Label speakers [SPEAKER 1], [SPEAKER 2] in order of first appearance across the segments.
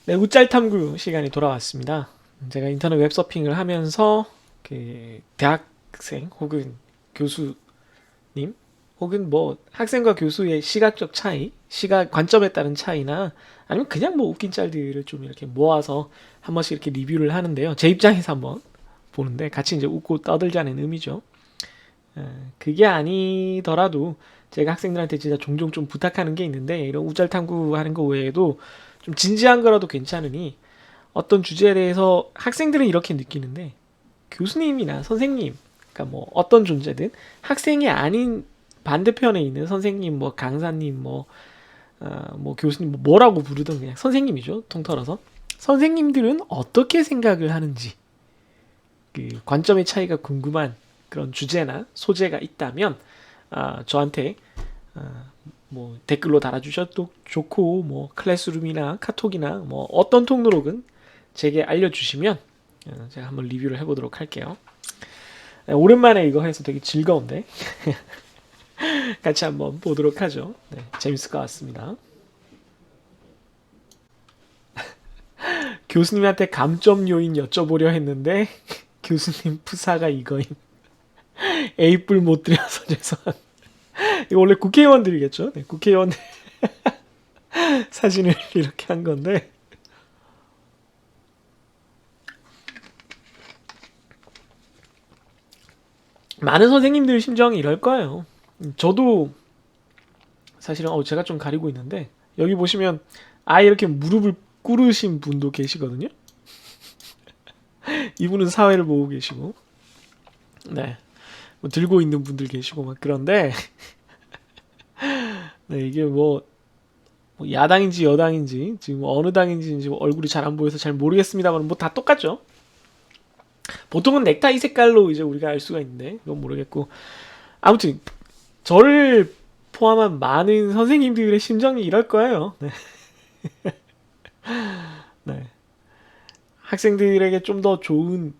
[SPEAKER 1] 네, 웃짤 탐구 시간이 돌아왔습니다. 제가 인터넷 웹서핑을 하면서 그 대학생 혹은 교수님 혹은 뭐 학생과 교수의 시각적 차이, 시각 관점에 따른 차이나 아니면 그냥 뭐 웃긴 짤들을 좀 이렇게 모아서 한 번씩 이렇게 리뷰를 하는데요. 제 입장에서 한번 보는데 같이 이제 웃고 떠들자는 의미죠. 그게 아니더라도 제가 학생들한테 진짜 종종 좀 부탁하는 게 있는데 이런 우짤 탐구하는 거 외에도 좀 진지한 거라도 괜찮으니 어떤 주제에 대해서 학생들은 이렇게 느끼는데 교수님이나 선생님, 그러니까 뭐 어떤 존재든 학생이 아닌 반대편에 있는 선생님, 뭐 강사님, 뭐 교수님, 뭐 뭐라고 부르든 그냥 선생님이죠. 통틀어서 선생님들은 어떻게 생각을 하는지 그 관점의 차이가 궁금한 그런 주제나 소재가 있다면 저한테 뭐 댓글로 달아주셔도 좋고 뭐 클래스룸이나 카톡이나 뭐 어떤 통로로든 제게 알려주시면 제가 한번 리뷰를 해보도록 할게요. 오랜만에 이거 해서 되게 즐거운데 같이 한번 보도록 하죠. 네, 재밌을 것 같습니다. 교수님한테 감점 요인 여쭤보려 했는데 교수님 프사가 이거임. A뿔 못 드려서 죄송한. 이거 원래 국회의원들이겠죠? 네, 국회의원 사진을 이렇게 한 건데 많은 선생님들 심정이 이럴 거예요. 저도 사실은 제가 좀 가리고 있는데 여기 보시면 아예 이렇게 무릎을 꿇으신 분도 계시거든요. 이분은 사회를 보고 계시고, 네, 뭐 들고 있는 분들 계시고 막 그런데 네, 이게 뭐 야당인지 여당인지 지금 어느 당인지 얼굴이 잘 안 보여서 잘 모르겠습니다만 뭐 다 똑같죠. 보통은 넥타이 색깔로 이제 우리가 알 수가 있는데 그건 모르겠고 아무튼 저를 포함한 많은 선생님들의 심정이 이럴 거예요. 네. 네. 학생들에게 좀 더 좋은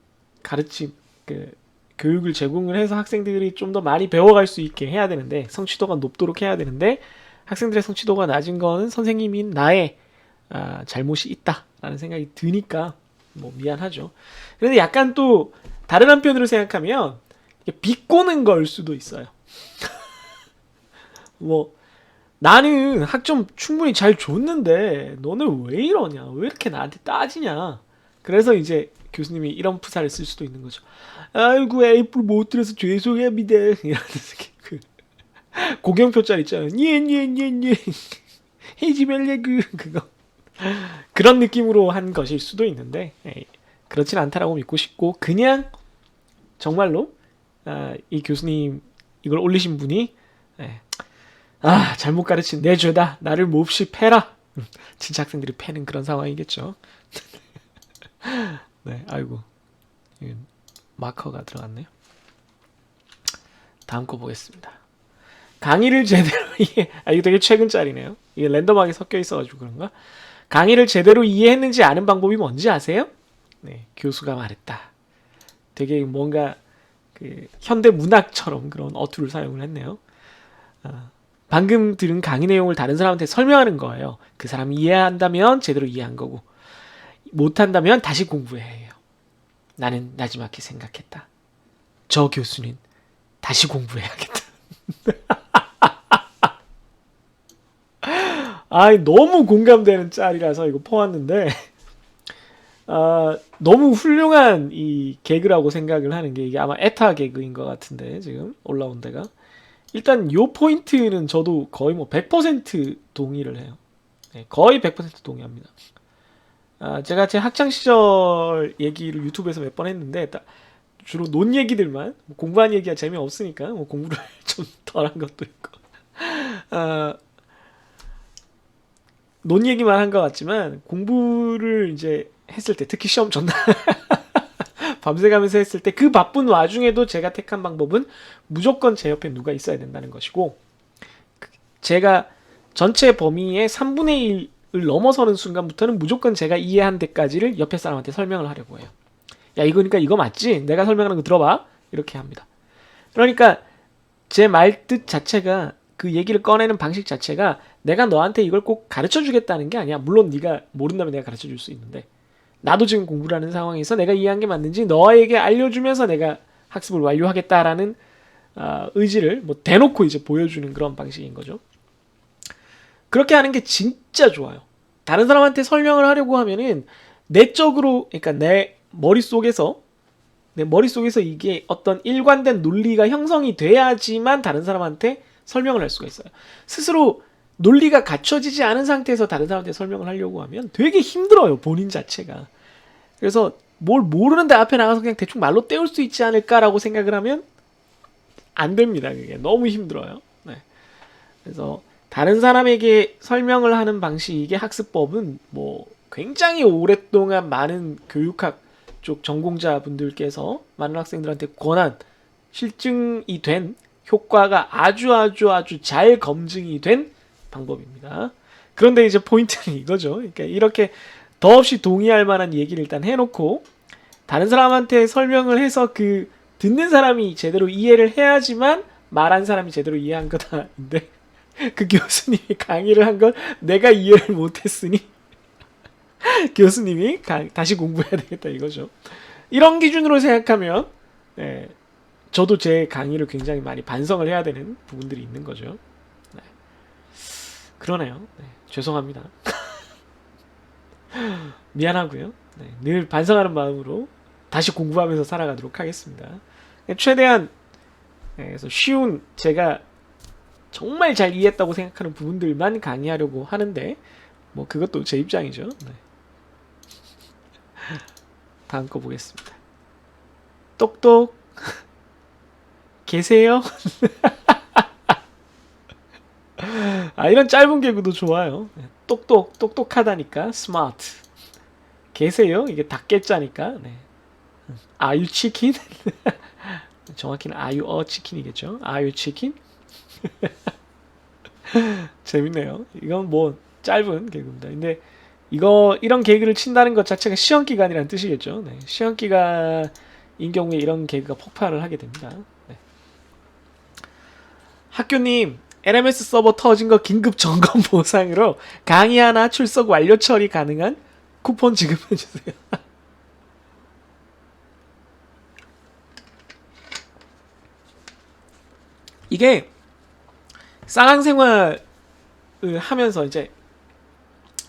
[SPEAKER 1] 가르침, 그 교육을 제공을 해서 학생들이 좀 더 많이 배워갈 수 있게 해야 되는데 성취도가 높도록 해야 되는데 학생들의 성취도가 낮은 거는 선생님인 나의 잘못이 있다라는 생각이 드니까 뭐 미안하죠. 그런데 약간 또 다른 한편으로 생각하면 비꼬는 걸 수도 있어요. 뭐 나는 학점 충분히 잘 줬는데 너는 왜 이러냐? 왜 이렇게 나한테 따지냐? 그래서 이제 교수님이 이런 프사를 쓸 수도 있는 거죠. 아이고 A뿔 못 들어서 죄송합니다. 이러면서 그 고경표 짤 있잖아요. 니니니니 해지 말래그 그거 그런 느낌으로 한 것일 수도 있는데 그렇진 않다라고 믿고 싶고 그냥 정말로 이 교수님 이걸 올리신 분이 예, 잘못 가르친 내 죄다 나를 몹시 패라. 진짜 학생들이 패는 그런 상황이겠죠. 네, 아이고 마커가 들어갔네요. 다음 거 보겠습니다. 강의를 제대로 이해, 이거 되게 최근 짤이네요. 이게 랜덤하게 섞여 있어가지고 그런가? 강의를 제대로 이해했는지 아는 방법이 뭔지 아세요? 네, 교수가 말했다. 되게 뭔가 그 현대 문학처럼 그런 어투를 사용을 했네요. 방금 들은 강의 내용을 다른 사람한테 설명하는 거예요. 그 사람이 이해한다면 제대로 이해한 거고 못한다면 다시 공부해야 해요. 나는 나지막히 생각했다. 저 교수는 다시 공부해야겠다. 너무 공감되는 짤이라서 이거 퍼왔는데 너무 훌륭한 이 개그라고 생각을 하는 게 이게 아마 에타 개그인 것 같은데 지금 올라온 데가 일단 요 포인트는 저도 거의 뭐 100% 동의를 해요. 네, 거의 100% 동의합니다. 제가 제 학창 시절 얘기를 유튜브에서 몇 번 했는데 주로 논 얘기들만 뭐 공부한 얘기가 재미없으니까 뭐 공부를 좀 덜한 것도 있고 논 얘기만 한 것 같지만 공부를 이제 했을 때 특히 시험 전날 밤새 가면서 했을 때 그 바쁜 와중에도 제가 택한 방법은 무조건 제 옆에 누가 있어야 된다는 것이고 제가 전체 범위의 3분의 1을 넘어서는 순간부터는 무조건 제가 이해한 데까지를 옆에 사람한테 설명을 하려고 해요. 야 이거니까 이거 맞지? 내가 설명하는 거 들어봐. 이렇게 합니다. 그러니까 제 말뜻 자체가 그 얘기를 꺼내는 방식 자체가 내가 너한테 이걸 꼭 가르쳐 주겠다는 게 아니야. 물론 네가 모른다면 내가 가르쳐 줄 수 있는데, 나도 지금 공부를 하는 상황에서 내가 이해한 게 맞는지 너에게 알려주면서 내가 학습을 완료하겠다라는 의지를 뭐 대놓고 이제 보여주는 그런 방식인 거죠. 그렇게 하는 게 진짜 좋아요. 다른 사람한테 설명을 하려고 하면은 내적으로, 그러니까 내 머릿속에서 이게 어떤 일관된 논리가 형성이 돼야지만 다른 사람한테 설명을 할 수가 있어요. 스스로 논리가 갖춰지지 않은 상태에서 다른 사람한테 설명을 하려고 하면 되게 힘들어요, 본인 자체가. 그래서 뭘 모르는데 앞에 나가서 그냥 대충 말로 때울 수 있지 않을까라고 생각을 하면 안 됩니다. 그게 너무 힘들어요. 네. 그래서 다른 사람에게 설명을 하는 방식의 학습법은 뭐 굉장히 오랫동안 많은 교육학 쪽 전공자분들께서 많은 학생들한테 권한, 실증이 된, 효과가 아주 잘 검증이 된 방법입니다. 그런데 이제 포인트는 이거죠. 그러니까 이렇게 더없이 동의할 만한 얘기를 일단 해놓고 다른 사람한테 설명을 해서 그 듣는 사람이 제대로 이해를 해야지만 말한 사람이 제대로 이해한 거다인데, 그 교수님이 강의를 한 걸 내가 이해를 못했으니 교수님이 다시 공부해야 되겠다 이거죠. 이런 기준으로 생각하면 네, 저도 제 강의를 굉장히 많이 반성을 해야 되는 부분들이 있는 거죠. 네. 그러네요. 네, 죄송합니다. 미안하고요. 네, 늘 반성하는 마음으로 다시 공부하면서 살아가도록 하겠습니다. 최대한 그래서 쉬운, 제가 정말 잘 이해했다고 생각하는 부분들만 강의하려고 하는데 뭐 그것도 제 입장이죠. 네. 다음 거 보겠습니다. 똑똑 계세요? 이런 짧은 개그도 좋아요. 똑똑하다니까 스마트. 계세요? 이게 닭개짜니까. 네. Are you chicken? 정확히는 Are you a chicken이겠죠? Are you chicken? 재밌네요. 이건 뭐 짧은 개그입니다. 근데 이런 개그를 친다는 것 자체가 시험 기간이라는 뜻이겠죠. 네. 시험 기간인 경우에 이런 개그가 폭발을 하게 됩니다. 네. 학교님, LMS 서버 터진 거 긴급 점검 보상으로 강의 하나 출석 완료 처리 가능한 쿠폰 지급해 주세요. 이게 쌍항 생활을 하면서 이제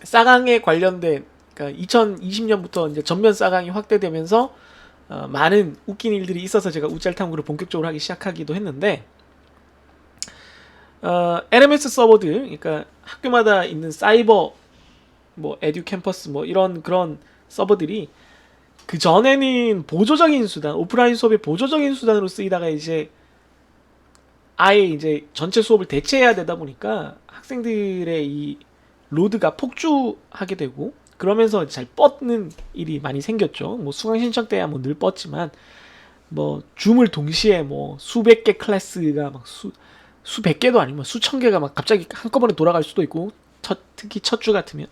[SPEAKER 1] 쌍항에 관련된, 그러니까 2020년부터 이제 전면 쌍항이 확대되면서 많은 웃긴 일들이 있어서 제가 우짤 탐구를 본격적으로 하기 시작하기도 했는데, LMS 서버들, 그러니까 학교마다 있는 사이버 뭐 에듀 캠퍼스 뭐 이런 그런 서버들이 그 전에는 보조적인 수단, 오프라인 수업의 보조적인 수단으로 쓰이다가 이제 아예 이제 전체 수업을 대체해야 되다 보니까 학생들의 이 로드가 폭주하게 되고, 그러면서 잘 뻗는 일이 많이 생겼죠. 뭐 수강 신청 때야 뭐 늘 뻗지만 뭐 줌을 동시에 뭐 수백 개 클래스가 막 수백 개도 아니면 수천 개가 막 갑자기 한꺼번에 돌아갈 수도 있고, 특히 첫 주 같으면.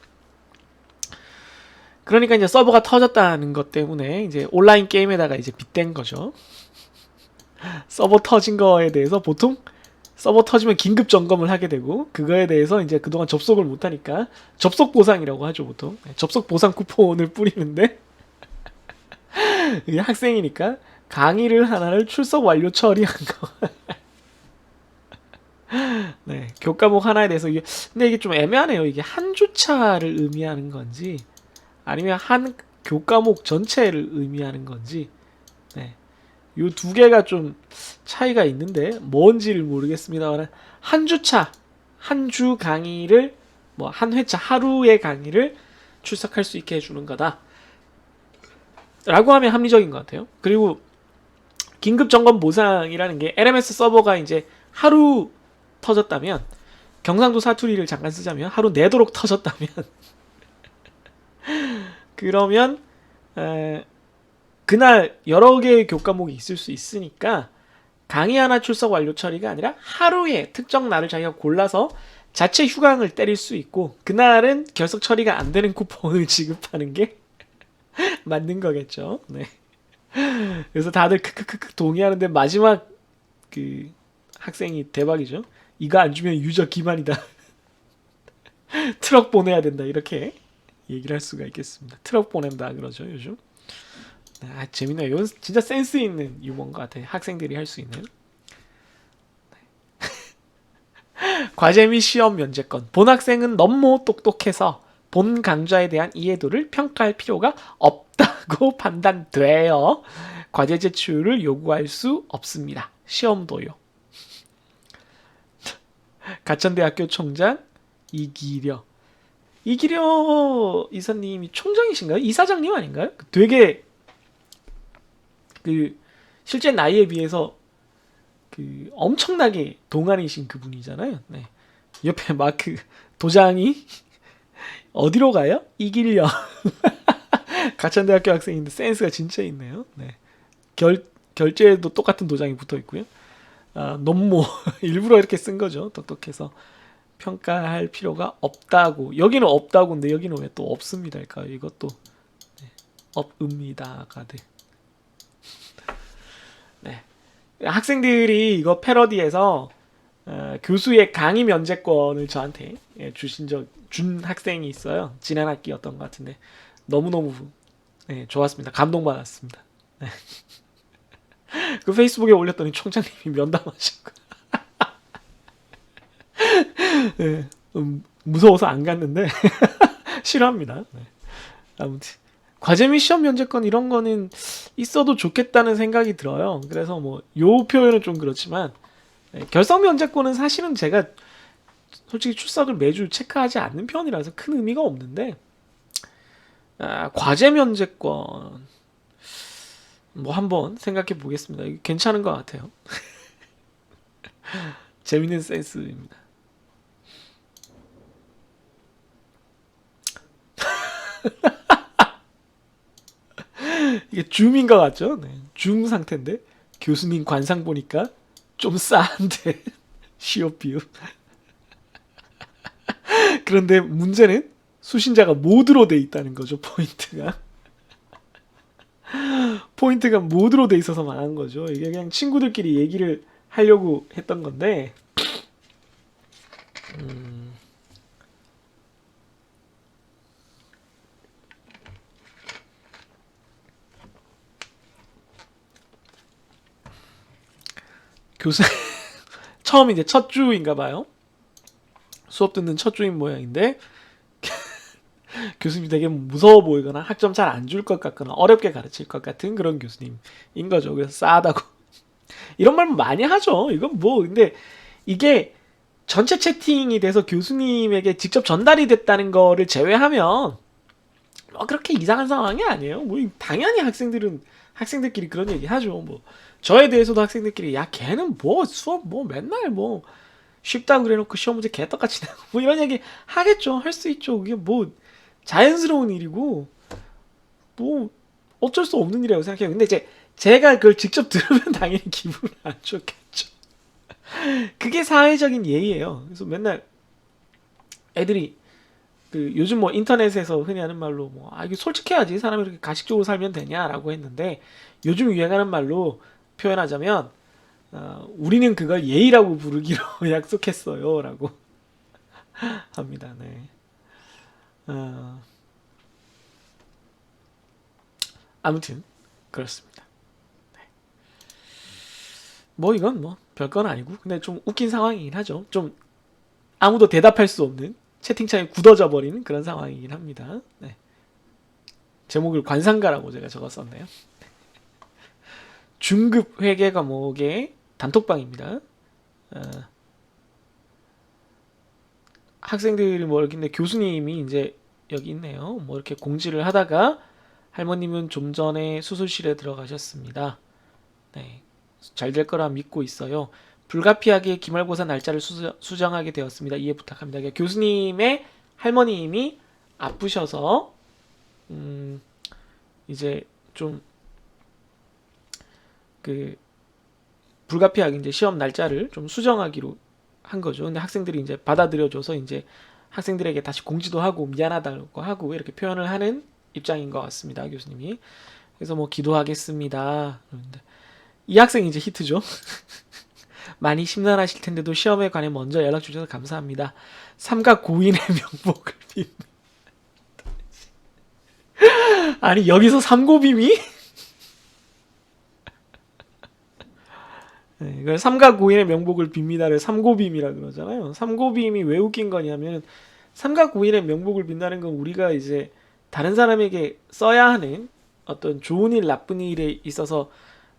[SPEAKER 1] 그러니까 이제 서버가 터졌다는 것 때문에 이제 온라인 게임에다가 이제 빗댄 거죠. 서버 터진 거에 대해서 보통 서버 터지면 긴급 점검을 하게 되고, 그거에 대해서 이제 그동안 접속을 못하니까 접속 보상이라고 하죠, 보통. 접속 보상 쿠폰을 뿌리는데 이게 학생이니까 강의를 하나를 출석 완료 처리한 거. 네, 교과목 하나에 대해서 근데 이게 좀 애매하네요. 이게 한 주차를 의미하는 건지 아니면 한 교과목 전체를 의미하는 건지. 네. 요 두 개가 좀 차이가 있는데 뭔지를 모르겠습니다만, 한 주차, 한 주 강의를 뭐 한 회차 하루의 강의를 출석할 수 있게 해주는 거다 라고 하면 합리적인 것 같아요. 그리고 긴급 점검 보상이라는 게 LMS 서버가 이제 하루 터졌다면, 경상도 사투리를 잠깐 쓰자면 하루 내도록 터졌다면 그러면 그날 여러 개의 교과목이 있을 수 있으니까 강의 하나 출석 완료 처리가 아니라 하루에 특정 날을 자기가 골라서 자체 휴강을 때릴 수 있고, 그날은 결석 처리가 안 되는 쿠폰을 지급하는 게 맞는 거겠죠. 네. 그래서 다들 크크크크 동의하는데 마지막 그 학생이 대박이죠. 이거 안 주면 유저 기만이다. 트럭 보내야 된다. 이렇게 얘기를 할 수가 있겠습니다. 트럭 보낸다 그러죠 요즘. 재밌네요. 이건 진짜 센스 있는 유머인 것 같아요. 학생들이 할 수 있는. 과제 및 시험 면제권. 본 학생은 너무 똑똑해서 본 강좌에 대한 이해도를 평가할 필요가 없다고 판단돼요. 과제 제출을 요구할 수 없습니다. 시험도요. 가천대학교 총장 이기려. 이기려 이사님이 총장이신가요? 이사장님 아닌가요? 되게 그 실제 나이에 비해서 그 엄청나게 동안이신 그분이잖아요. 네. 옆에 마크 도장이 어디로 가요? 이기려. 가천대학교 학생인데 센스가 진짜 있네요. 네. 결제도 똑같은 도장이 붙어 있고요. 너무 일부러 이렇게 쓴 거죠. 똑똑해서 평가할 필요가 없다고. 여기는 없다고인데 여기는 왜 또 없습니다일까요? 이것도 네. 없읍니다가 돼. 네. 학생들이 이거 패러디해서 교수의 강의 면제권을 저한테 준 학생이 있어요. 지난 학기였던 것 같은데 너무너무 네, 좋았습니다. 감동받았습니다. 네. 그 페이스북에 올렸더니 총장님이 면담하셨고 네, 무서워서 안 갔는데 싫어합니다. 네. 아무튼 과제 및 시험 면제권 이런 거는 있어도 좋겠다는 생각이 들어요. 그래서 뭐 요 표현은 좀 그렇지만 네, 결석 면제권은 사실은 제가 솔직히 출석을 매주 체크하지 않는 편이라서 큰 의미가 없는데 과제 면제권 뭐 한번 생각해 보겠습니다. 이게 괜찮은 것 같아요. 재밌는 센스입니다. 이게 줌인 것 같죠? 네. 줌 상태인데 교수님 관상 보니까 좀 싸한데 시옷 비읍. 그런데 문제는 수신자가 모드로 돼 있다는 거죠. 포인트가 모드로 돼 있어서 망한 거죠. 이게 그냥 친구들끼리 얘기를 하려고 했던 건데 교수 처음 이제 첫 주인가 봐요. 수업 듣는 첫 주인 모양인데 교수님이 되게 무서워 보이거나 학점 잘 안 줄 것 같거나 어렵게 가르칠 것 같은 그런 교수님인 거죠. 그래서 싸다고 이런 말 많이 하죠. 이건 뭐 근데 이게 전체 채팅이 돼서 교수님에게 직접 전달이 됐다는 거를 제외하면 뭐 그렇게 이상한 상황이 아니에요. 뭐 당연히 학생들끼리 그런 얘기 하죠. 뭐 저에 대해서도 학생들끼리 야 걔는 뭐 수업 뭐 맨날 뭐 쉽다고 그래놓고 시험 문제 개떡같이 내고 뭐 이런 얘기 하겠죠. 할 수 있죠. 그게 뭐 자연스러운 일이고 뭐 어쩔 수 없는 일이라고 생각해요. 근데 이제 제가 그걸 직접 들으면 당연히 기분 안 좋겠죠. 그게 사회적인 예의예요. 그래서 맨날 애들이 그 요즘 뭐 인터넷에서 흔히 하는 말로 뭐 이게 솔직해야지 사람이 이렇게 가식적으로 살면 되냐라고 했는데 요즘 유행하는 말로 표현하자면 우리는 그걸 예의라고 부르기로 약속했어요라고 합니다. 네. 아무튼 그렇습니다. 네. 뭐 이건 뭐 별건 아니고 근데 좀 웃긴 상황이긴 하죠. 좀 아무도 대답할 수 없는 채팅창이 굳어져 버리는 그런 상황이긴 합니다. 네. 제목을 관상가라고 제가 적었었네요. 중급 회계 과목의 단톡방입니다. 학생들이 뭐 이렇게 있는데 교수님이 이제 여기 있네요. 뭐 이렇게 공지를 하다가 할머님은 좀 전에 수술실에 들어가셨습니다. 네. 잘 될 거라 믿고 있어요. 불가피하게 기말고사 날짜를 수정하게 되었습니다. 이해 부탁합니다. 그러니까 교수님의 할머님이 아프셔서 이제 좀 그 불가피하게 이제 시험 날짜를 좀 수정하기로 한 거죠. 근데 학생들이 이제 받아들여줘서 이제 학생들에게 다시 공지도 하고 미안하다고 하고 이렇게 표현을 하는 입장인 것 같습니다. 교수님이. 그래서 뭐 기도하겠습니다. 그런데 이 학생이 이제 히트죠. 많이 심란하실 텐데도 시험에 관해 먼저 연락 주셔서 감사합니다. 삼각 고인의 명복을 빕니다. 아니 여기서 삼고빔이? 네, 이걸 삼각 고인의 명복을 빕니다를 삼고빔이라 그러잖아요. 삼고빔이 왜 웃긴 거냐면 삼각 고인의 명복을 빈다는 건 우리가 이제 다른 사람에게 써야 하는 어떤 좋은 일, 나쁜 일에 있어서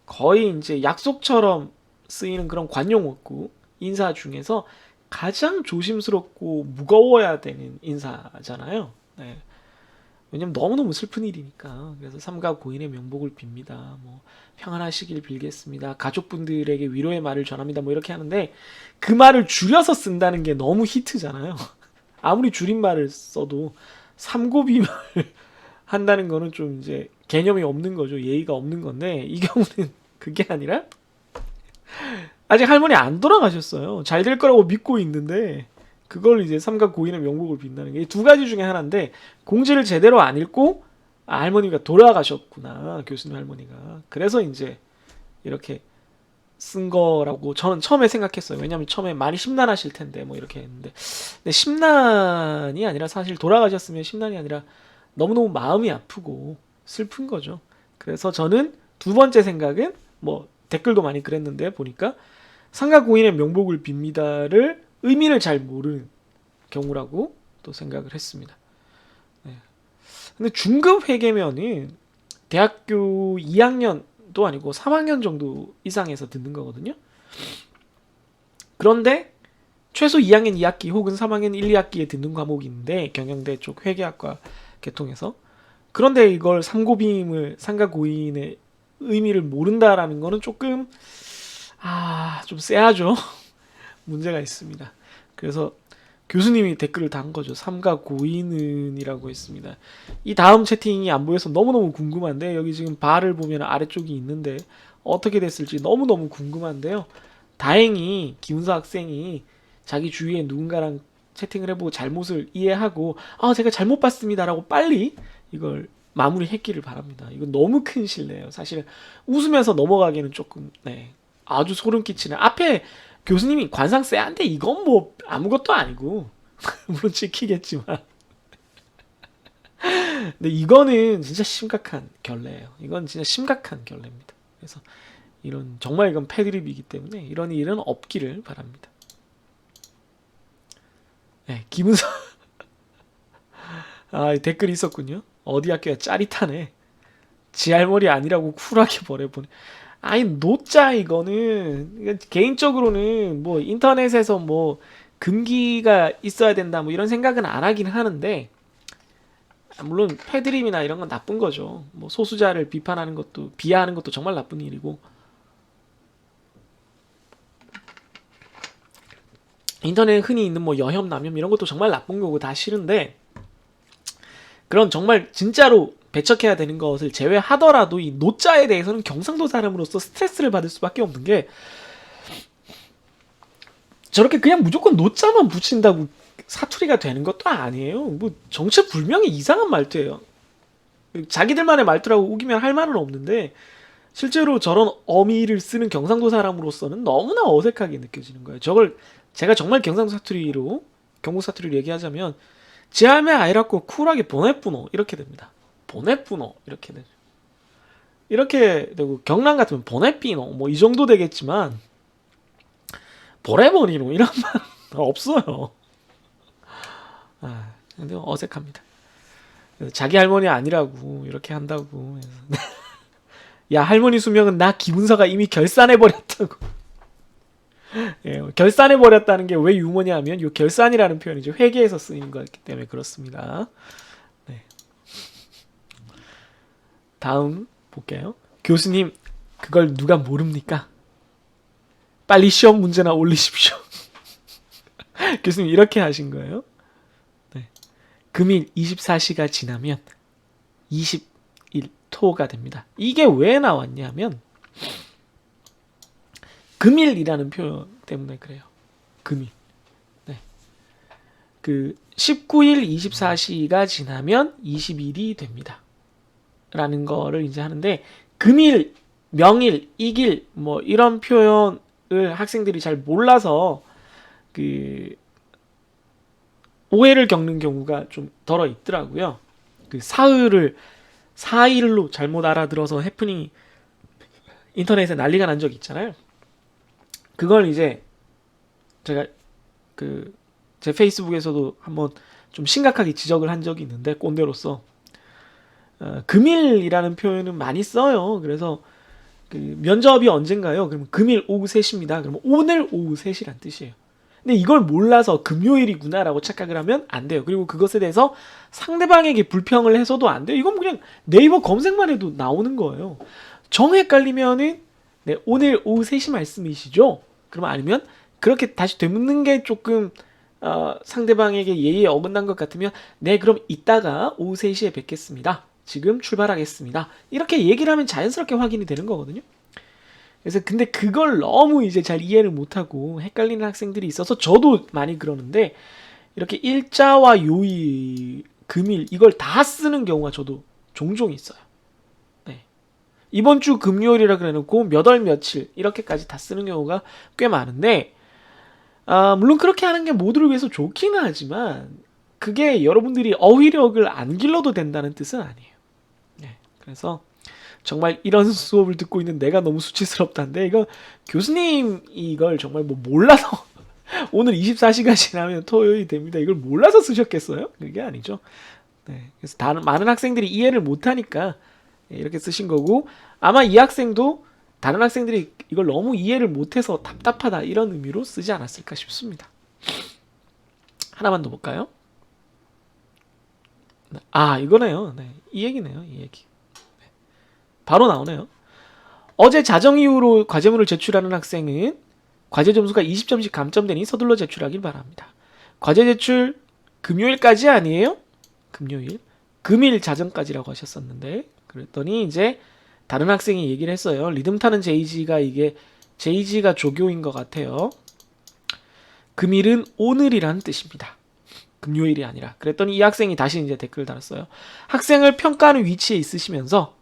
[SPEAKER 1] 거의 이제 약속처럼 쓰이는 그런 관용어구 인사 중에서 가장 조심스럽고 무거워야 되는 인사잖아요. 네. 왜냐면 너무너무 슬픈 일이니까. 그래서 삼가 고인의 명복을 빕니다. 뭐 평안하시길 빌겠습니다. 가족분들에게 위로의 말을 전합니다. 뭐 이렇게 하는데 그 말을 줄여서 쓴다는 게 너무 히트잖아요. 아무리 줄임말을 써도 삼고비말 한다는 거는 좀 이제 개념이 없는 거죠. 예의가 없는 건데 이 경우는 그게 아니라 아직 할머니 안 돌아가셨어요. 잘 될 거라고 믿고 있는데 그걸 이제 삼각 고인의 명복을 빈다는 게 두 가지 중에 하나인데 공지를 제대로 안 읽고 할머니가 돌아가셨구나. 교수님 할머니가. 그래서 이제 이렇게 쓴 거라고 저는 처음에 생각했어요. 왜냐면 처음에 많이 심란하실 텐데 뭐 이렇게 했는데 근데 심란이 아니라 사실 돌아가셨으면 심란이 아니라 너무너무 마음이 아프고 슬픈 거죠. 그래서 저는 두 번째 생각은 뭐 댓글도 많이 그랬는데 보니까 삼각 고인의 명복을 빕니다를 의미를 잘 모르는 경우라고 또 생각을 했습니다. 네. 근데 중급 회계면은 대학교 2학년도 아니고 3학년 정도 이상에서 듣는 거거든요. 그런데 최소 2학년 2학기 혹은 3학년 1, 2학기에 듣는 과목인데 경영대 쪽 회계학과 계통에서 그런데 이걸 삼고빔을 삼각 고인의 의미를 모른다라는 거는 조금 좀 쎄하죠. 문제가 있습니다. 그래서 교수님이 댓글을 단 거죠. 삼각 고인은이라고 했습니다. 이 다음 채팅이 안 보여서 너무너무 궁금한데 여기 지금 바를 보면 아래쪽이 있는데 어떻게 됐을지 너무너무 궁금한데요. 다행히 기훈서 학생이 자기 주위에 누군가랑 채팅을 해보고 잘못을 이해하고 제가 잘못 봤습니다라고 빨리 이걸 마무리했기를 바랍니다. 이건 너무 큰 실례예요. 사실은 웃으면서 넘어가기는 조금 아주 소름 끼치는 앞에 교수님이 관상 쎄한데 이건 뭐 아무것도 아니고 물론 찍히겠지만 근데 이거는 진짜 심각한 결례예요. 이건 진짜 심각한 결례입니다. 그래서 이런 정말 이건 패드립이기 때문에 이런 일은 없기를 바랍니다. 네, 김은서 댓글이 있었군요. 어디 학교야 짜릿하네. 지 할머니 아니라고 쿨하게 버려보네. 아니 노짜 이거는 개인적으로는 뭐 인터넷에서 뭐 금기가 있어야 된다 뭐 이런 생각은 안 하긴 하는데 물론 패드립이나 이런 건 나쁜 거죠. 뭐 소수자를 비판하는 것도 비하하는 것도 정말 나쁜 일이고 인터넷에 흔히 있는 뭐 여혐 남혐 이런 것도 정말 나쁜 거고 다 싫은데 그런 정말 진짜로 배척해야 되는 것을 제외하더라도 이 노자에 대해서는 경상도 사람으로서 스트레스를 받을 수밖에 없는 게 저렇게 그냥 무조건 노자만 붙인다고 사투리가 되는 것도 아니에요. 뭐 정체불명의 이상한 말투예요. 자기들만의 말투라고 우기면 할 말은 없는데 실제로 저런 어미를 쓰는 경상도 사람으로서는 너무나 어색하게 느껴지는 거예요. 저걸 제가 정말 경상도 사투리로 경북 사투리로 얘기하자면 지함의 아이라고 쿨하게 보내뿌노 이렇게 됩니다. 보내뿌노 이렇게 되죠. 이렇게 되고 경남 같으면 보내삐노 뭐 이 정도 되겠지만 보내버리노 이런 말 없어요. 근데 어색합니다. 자기 할머니 아니라고 이렇게 한다고. 야 할머니 수명은 나 김은서가 이미 결산해버렸다고. 예, 결산해버렸다는 게 왜 유머냐 하면 이 결산이라는 표현이 이제 회계에서 쓰이는 거기 때문에 그렇습니다. 네. 다음 볼게요. 교수님 그걸 누가 모릅니까? 빨리 시험 문제나 올리십시오. 교수님 이렇게 하신 거예요. 네. 금일 24시가 지나면 20일 토가 됩니다. 이게 왜 나왔냐면 금일이라는 표현 때문에 그래요. 금일. 네. 그 19일 24시가 지나면 20일이 됩니다. 라는 거를 이제 하는데 금일, 명일, 이길 뭐 이런 표현 학생들이 잘 몰라서 그 오해를 겪는 경우가 좀 덜어 있더라고요. 그 사일로 잘못 알아들어서 해프닝이 인터넷에 난리가 난 적 있잖아요. 그걸 이제 제가 그 제 페이스북에서도 한번 좀 심각하게 지적을 한 적이 있는데, 꼰대로서 금일이라는 표현은 많이 써요. 그래서 그 면접이 언젠가요? 그러면 금일 오후 3시입니다. 그러면 오늘 오후 3시란 뜻이에요. 근데 이걸 몰라서 금요일이구나라고 착각을 하면 안 돼요. 그리고 그것에 대해서 상대방에게 불평을 해서도 안 돼요. 이건 그냥 네이버 검색만 해도 나오는 거예요. 정 헷갈리면은 네, 오늘 오후 3시 말씀이시죠? 그러면 아니면 그렇게 다시 되묻는 게 조금 상대방에게 예의에 어긋난 것 같으면 네, 그럼 이따가 오후 3시에 뵙겠습니다. 지금 출발하겠습니다. 이렇게 얘기를 하면 자연스럽게 확인이 되는 거거든요. 그래서 근데 그걸 너무 이제 잘 이해를 못하고 헷갈리는 학생들이 있어서 저도 많이 그러는데, 이렇게 일자와 요일, 금일 이걸 다 쓰는 경우가 저도 종종 있어요. 네. 이번 주 금요일이라 그래놓고 몇 월 며칠 이렇게까지 다 쓰는 경우가 꽤 많은데, 물론 그렇게 하는 게 모두를 위해서 좋기는 하지만 그게 여러분들이 어휘력을 안 길러도 된다는 뜻은 아니에요. 네. 그래서 정말 이런 수업을 듣고 있는 내가 너무 수치스럽다는데, 이거 교수님 이걸 정말 뭐 몰라서 오늘 24시간 지나면 토요일이 됩니다, 이걸 몰라서 쓰셨겠어요? 그게 아니죠. 네. 그래서 많은 학생들이 이해를 못하니까 이렇게 쓰신 거고, 아마 이 학생도 다른 학생들이 이걸 너무 이해를 못해서 답답하다 이런 의미로 쓰지 않았을까 싶습니다. 하나만 더 볼까요? 이거네요. 네. 이 얘기네요. 이 얘기. 바로 나오네요. 어제 자정 이후로 과제물을 제출하는 학생은 과제 점수가 20점씩 감점되니 서둘러 제출하길 바랍니다. 과제 제출 금요일까지 아니에요? 금요일. 금일 자정까지라고 하셨었는데, 그랬더니 이제 다른 학생이 얘기를 했어요. 리듬 타는 제이지가 조교인 것 같아요. 금일은 오늘이라는 뜻입니다. 금요일이 아니라. 그랬더니 이 학생이 다시 이제 댓글을 달았어요. 학생을 평가하는 위치에 있으시면서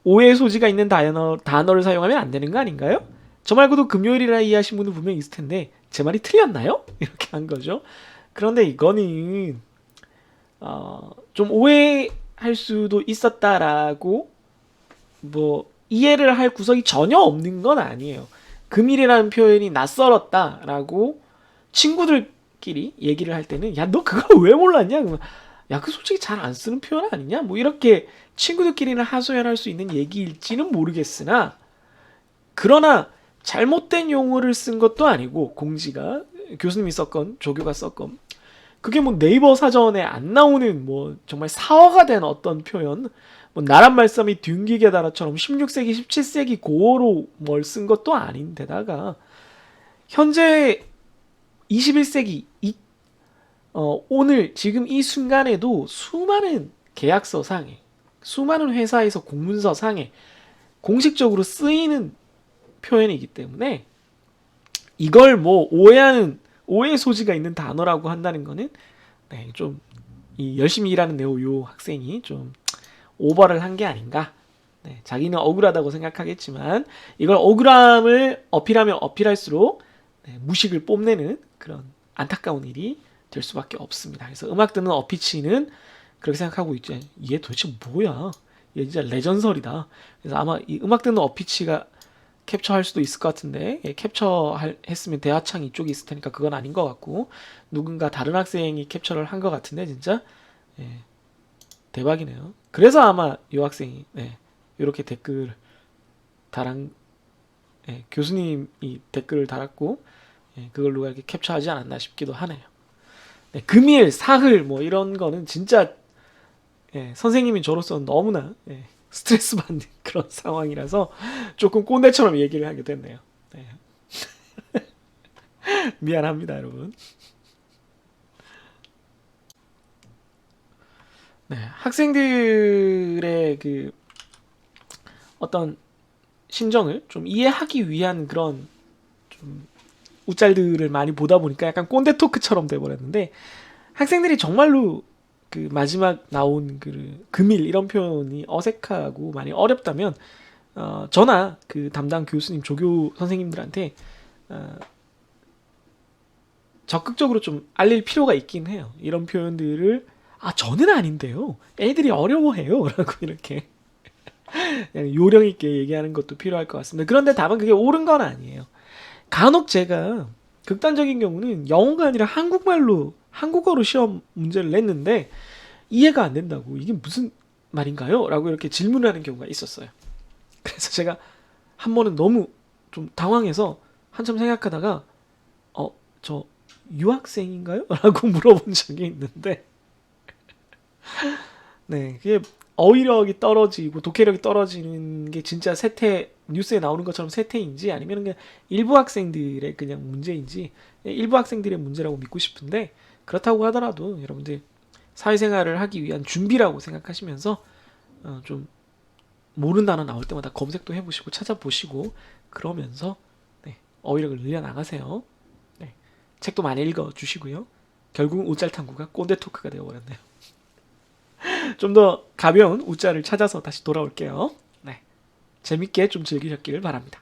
[SPEAKER 1] 오해의 소지가 있는 단어를 사용하면 안 되는 거 아닌가요? 저 말고도 금요일이라 이해하신 분은 분명히 있을 텐데 제 말이 틀렸나요? 이렇게 한 거죠. 그런데 이거는 좀 오해할 수도 있었다라고 뭐 이해를 할 구석이 전혀 없는 건 아니에요. 금일이라는 표현이 낯설었다라고 친구들끼리 얘기를 할 때는 야, 너 그걸 왜 몰랐냐? 그러면 야, 그 솔직히 잘 안 쓰는 표현 아니냐? 뭐 이렇게 친구들끼리는 하소연할 수 있는 얘기일지는 모르겠으나, 그러나 잘못된 용어를 쓴 것도 아니고, 공지가 교수님이 썼건 조교가 썼건 그게 뭐 네이버 사전에 안 나오는 뭐 정말 사어가 된 어떤 표현, 뭐 나란 말씀이 둔기게 달아처럼 16세기 17세기 고어로 뭘 쓴 것도 아닌데다가 현재 21세기 오늘 지금 이 순간에도 수많은 계약서상에, 수많은 회사에서 공문서상에 공식적으로 쓰이는 표현이기 때문에 이걸 뭐 오해 소지가 있는 단어라고 한다는 거는 좀 열심히 일하는 요 학생이 좀 오버를 한 게 아닌가. 네, 자기는 억울하다고 생각하겠지만 이걸 억울함을 어필하면 어필할수록 무식을 뽐내는 그런 안타까운 일이 될 수밖에 없습니다. 그래서 음악 듣는 어피치는 그렇게 생각하고 있죠. 얘 도대체 뭐야? 얘 진짜 레전설이다. 그래서 아마 이 음악 듣는 어피치가 캡처할 수도 있을 것 같은데, 했으면 대화창 이쪽에 있을 테니까 그건 아닌 것 같고, 누군가 다른 학생이 캡처를 한 것 같은데 진짜 대박이네요. 그래서 아마 이 학생이 이렇게 댓글 교수님이 댓글을 달았고 그걸 누가 이렇게 캡처하지 않았나 싶기도 하네요. 금일, 사흘 뭐 이런 거는 진짜 선생님인 저로서는 너무나 스트레스 받는 그런 상황이라서 조금 꼰대처럼 얘기를 하게 됐네요. 미안합니다, 여러분. 학생들의 그 어떤 심정을 좀 이해하기 위한 그런 좀 웃잘들을 많이 보다 보니까 약간 꼰대 토크처럼 돼버렸는데, 학생들이 정말로 그 마지막 나온 그 금일 이런 표현이 어색하고 많이 어렵다면 저나 그 담당 교수님, 조교 선생님들한테 어, 적극적으로 좀 알릴 필요가 있긴 해요. 이런 표현들을 저는 아닌데요. 애들이 어려워해요. 라고 이렇게 그냥 요령 있게 얘기하는 것도 필요할 것 같습니다. 그런데 다만 그게 옳은 건 아니에요. 간혹 제가 극단적인 경우는 영어가 아니라 한국어로 시험 문제를 냈는데 이해가 안 된다고 이게 무슨 말인가요? 라고 이렇게 질문을 하는 경우가 있었어요. 그래서 제가 한 번은 너무 좀 당황해서 한참 생각하다가 저 유학생인가요? 라고 물어본 적이 있는데 네, 그게 어휘력이 떨어지고 독해력이 떨어지는 게 진짜 뉴스에 나오는 것처럼 세태인지 아니면 그냥 일부 학생들의 그냥 문제인지 일부 학생들의 문제라고 믿고 싶은데 그렇다고 하더라도 여러분들 사회생활을 하기 위한 준비라고 생각하시면서 좀 모르는 단어 나올 때마다 검색도 해보시고 찾아보시고 그러면서 네, 어휘력을 늘려나가세요. 네, 책도 많이 읽어주시고요. 결국은 웃잘탐구가 꼰대 토크가 되어버렸네요. 좀 더 가벼운 웃자를 찾아서 다시 돌아올게요. 네, 재밌게 좀 즐기셨기를 바랍니다.